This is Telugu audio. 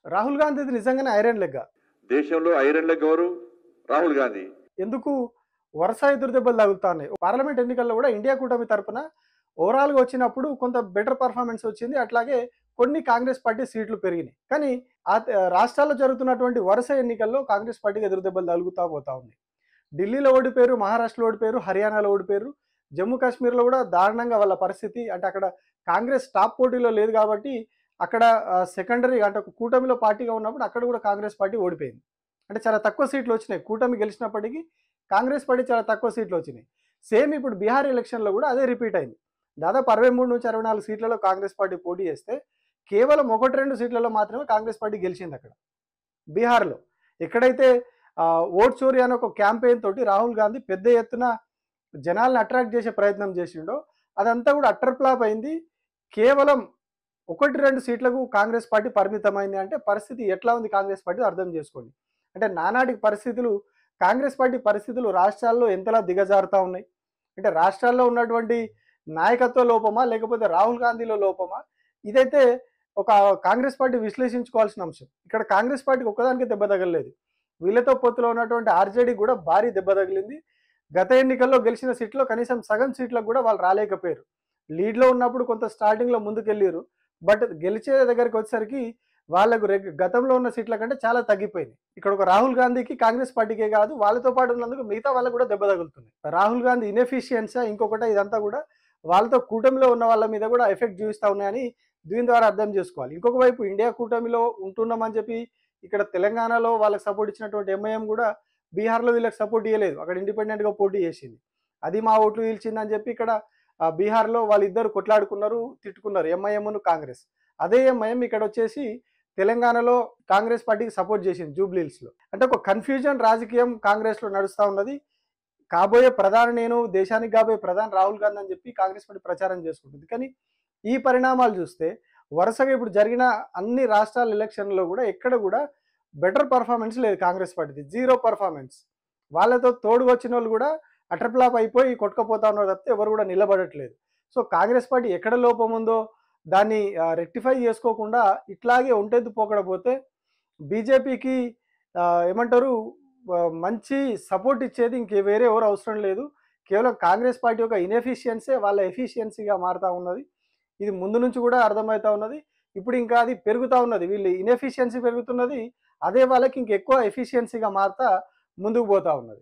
రాహుల్ గాంధీది నిజంగానే ఐరన్ లెగ్. దేశంలో ఐరన్ లెగ్ ఎవరు? రాహుల్ గాంధీ. ఎందుకు వరుస ఎదురు దెబ్బలు తగులుతా ఉన్నాయి. పార్లమెంట్ ఎన్నికల్లో కూడా ఇండియా కూటమి తరపున ఓవరాల్‌గా వచ్చినప్పుడు కొంత బెటర్ పెర్ఫార్మన్స్ వచ్చింది. అట్లాగే కొన్ని కాంగ్రెస్ పార్టీ సీట్లు పెరిగినాయి. కానీ రాష్ట్రాల్లో జరుగుతున్నటువంటి వరుస ఎన్నికల్లో కాంగ్రెస్ పార్టీకి ఎదురు దెబ్బలు తగులుతా పోతా ఉన్నాయి. ఢిల్లీలో ఓడిపోయారు, మహారాష్ట్రలో ఓడిపోయారు, హర్యానాలో ఓడిపోయారు. జమ్మూ కాశ్మీర్‌లో కూడా దారుణంగా వాళ్ళ పరిస్థితి. అంటే అక్కడ కాంగ్రెస్ టాప్ పోటీలో లేదు కాబట్టి అక్కడ సెకండరీ అంటే ఒక కూటమిలో పార్టీగా ఉన్నప్పుడు అక్కడ కూడా కాంగ్రెస్ పార్టీ ఓడిపోయింది. అంటే చాలా తక్కువ సీట్లు వచ్చినాయి. కూటమి గెలిచినప్పటికీ కాంగ్రెస్ పార్టీ చాలా తక్కువ సీట్లు వచ్చినాయి. సేమ్ ఇప్పుడు బీహార్ ఎలక్షన్‌లో కూడా అదే రిపీట్ అయింది. దాదాపు 63-64 సీట్లలో కాంగ్రెస్ పార్టీ పోటీ చేస్తే కేవలం 1, 2 సీట్లలో మాత్రమే కాంగ్రెస్ పార్టీ గెలిచింది అక్కడ. బీహార్‌లో. ఎక్కడైతే ఓట్ చోరీ అనే ఒక క్యాంపెయిన్ తోటి రాహుల్ గాంధీ పెద్ద ఎత్తున జనాల్ని అట్రాక్ట్ చేసే ప్రయత్నం చేసిండో అదంతా కూడా అట్టర్ ఫ్లాప్ అయింది. కేవలం 1, 2 సీట్లకు కాంగ్రెస్ పార్టీ పరిమితమైంది అంటే పరిస్థితి ఎట్లా ఉంది కాంగ్రెస్ పార్టీ అర్థం చేసుకోండి. అంటే నానాటి పరిస్థితులు కాంగ్రెస్ పార్టీ పరిస్థితులు రాష్ట్రాల్లో ఎంతలా దిగజారుతా ఉన్నాయి. అంటే రాష్ట్రాల్లో ఉన్నటువంటి నాయకత్వ లోపమా? లేకపోతే రాహుల్ గాంధీలో లోపమా? ఇదైతే ఒక కాంగ్రెస్ పార్టీ విశ్లేషించుకోవాల్సిన అంశం. ఇక్కడ కాంగ్రెస్ పార్టీకి ఒక్కదానికే దెబ్బ తగలలేదు. వీళ్ళతో పొత్తులో ఉన్నటువంటి ఆర్జేడీ కూడా భారీ దెబ్బ తగిలింది. గత ఎన్నికల్లో గెలిచిన సీట్లో కనీసం సగం సీట్లకు కూడా వాళ్ళు రాలేకపోయారు. లీడ్‌లో ఉన్నప్పుడు కొంత స్టార్టింగ్‌లో ముందుకెళ్ళిర్రు. బట్ గెలిచే దగ్గరికి వచ్చేసరికి వాళ్ళకు గతంలో ఉన్న సీట్ల కంటే చాలా తగ్గిపోయింది. ఇక్కడ ఒక రాహుల్ గాంధీకి కాంగ్రెస్ పార్టీకే కాదు వాళ్ళతో పాటు ఉన్నందుకు మిగతా వాళ్ళకు కూడా దెబ్బ తగులుతుంది. రాహుల్ గాంధీ ఇనెఫిషియన్సా ఇంకొకటి ఇదంతా కూడా వాళ్ళతో కూటమిలో ఉన్న వాళ్ళ మీద కూడా ఎఫెక్ట్ చూపిస్తా ఉన్నాయని దీని ద్వారా అర్థం చేసుకోవాలి. ఇంకొక వైపు ఇండియా కూటమిలో ఉంటున్నామని చెప్పి ఇక్కడ తెలంగాణలో వాళ్ళకి సపోర్ట్ ఇచ్చినటువంటి ఎంఐఎం కూడా బీహార్‌లో వీళ్ళకి సపోర్ట్ ఇయ్యలేదు. అక్కడ ఇండిపెండెంట్‌గా పోటీ చేసింది. అది మా ఓట్లు చీల్చిందని చెప్పి ఇక్కడ బీహార్‌లో వాళ్ళిద్దరు కొట్లాడుకున్నారు, తిట్టుకున్నారు ఎంఐఎంను కాంగ్రెస్. అదే ఎంఐఎం ఇక్కడ వచ్చేసి తెలంగాణలో కాంగ్రెస్ పార్టీకి సపోర్ట్ చేసింది జూబ్లీ హిల్స్‌లో. అంటే ఒక కన్‌ఫ్యూజన్ రాజకీయం కాంగ్రెస్‌లో నడుస్తా ఉన్నది. కాబోయే ప్రధాని నేను, దేశానికి కాబోయే ప్రధాని రాహుల్ గాంధీ అని చెప్పి కాంగ్రెస్ పార్టీ ప్రచారం చేసుకుంటుంది. కానీ ఈ పరిణామాలు చూస్తే వరుసగా ఇప్పుడు జరిగిన అన్ని రాష్ట్రాల ఎలక్షన్‌లో కూడా ఎక్కడ కూడా బెటర్ పెర్ఫార్మన్స్ లేదు కాంగ్రెస్ పార్టీది. Zero performance. వాళ్ళతో తోడుగా వచ్చినోళ్ళు కూడా అటర్ ఫ్లాప్ అయిపోయి కొట్టుకుపోతా ఉన్నారు తప్పితే ఎవరు కూడా నిలబడట్లేదు. సో కాంగ్రెస్ పార్టీ ఎక్కడ లోపం ఉందో దాన్ని రెక్టిఫై చేసుకోకుండా ఇట్లాగే ఒంటెద్దు పోకడపోతే బీజేపీకి ఏమంటారు మంచి సపోర్ట్ ఇచ్చేది వేరే ఎవరు అవసరం లేదు. కేవలం కాంగ్రెస్ పార్టీ యొక్క ఇనెఫిషియన్సే వాళ్ళ ఎఫిషియన్సీగా మారుతా ఉన్నది. ఇది ముందు నుంచి కూడా అర్థమవుతా ఉన్నది. ఇప్పుడు ఇంకా అది పెరుగుతా ఉన్నది. వీళ్ళు ఇనెఫిషియన్సీ పెరుగుతున్నది. అదే వాళ్ళకి ఇంకెక్కువ ఎఫిషియన్సీగా మారుతా ముందుకు పోతా ఉన్నది.